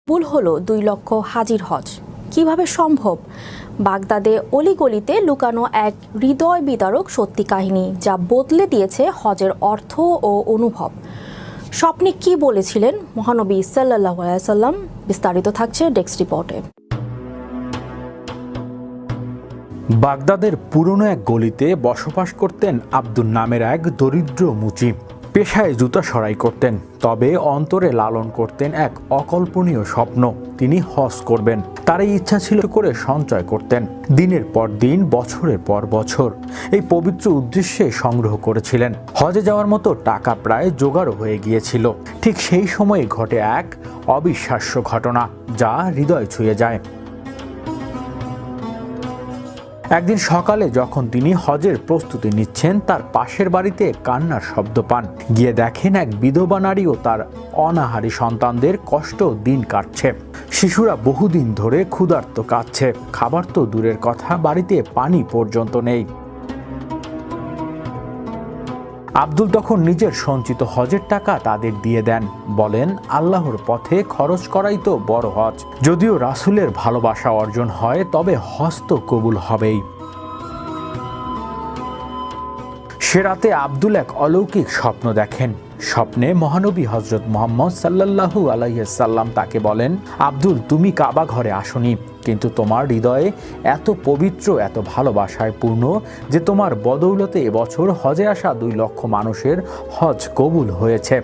ভুল হলো 2 লক্ষ হাজির হজ কিভাবে সম্ভব? বাগদাদে অলিগলিতে লুকানো এক হৃদয় বিদারক সত্যি কাহিনী যা বদলে দিয়েছে হজের অর্থ ও অনুভব। স্বপ্নে কি বলেছিলেন মহানবী সাল্লাল্লাহু আলাইহি ওয়াসাল্লাম? বিস্তারিত থাকছে ডেস্ক রিপোর্টে। বাগদাদের পুরনো এক গলিতে বসবাস করতেন আব্দুল নামের এক দরিদ্র মুচি। পেশায় জুতা সরাই করতেন, তবে অন্তরে লালন করতেন এক অকল্পনীয় স্বপ্ন। তিনি হজ করবেন। তার এই ইচ্ছা ছিল করে সঞ্চয় করতেন। দিনের পর দিন, বছরের পর বছর এই পবিত্র উদ্দেশ্যে সংগ্রহ করেছিলেন। হজে যাওয়ার মতো টাকা প্রায় জোগাড় হয়ে গিয়েছিল। ঠিক সেই সময়ে ঘটে এক অবিশ্বাস্য ঘটনা যা হৃদয় ছুঁয়ে যায়। একদিন সকালে যখন তিনি হজের প্রস্তুতি নিচ্ছেন, তার পাশের বাড়িতে কান্নার শব্দ পান। গিয়ে দেখেন এক বিধবা নারী ও তার অনাহারী সন্তানদের কষ্ট দিন কাটছে। শিশুরা বহুদিন ধরে ক্ষুধার্ত কাঁদছে। খাবার তো দূরের কথা, বাড়িতে পানি পর্যন্ত নেই। আব্দুল তখন নিজের সঞ্চিত হজের টাকা তাদের দিয়ে দেন। বলেন, আল্লাহর পথে খরচ করাই তো বড় হজ। যদিও রাসূলের ভালোবাসা অর্জন হয়, তবে হজ তো কবুল হবেই। সে রাতে আব্দুল এক অলৌকিক স্বপ্ন দেখেন। স্বপ্নে মহানবী হযরত মুহাম্মদ সাল্লাল্লাহু আলাইহি সাল্লাম তাকে বলেন, আব্দুল, তুমি কাবা ঘরে আসনি, কিন্তু তোমার হৃদয়ে এত পবিত্র, এত ভালোবাসায় পূর্ণ যে তোমার বদৌলতে এবছর হজে আসা 2 লক্ষ মানুষের হজ কবুল হয়েছে।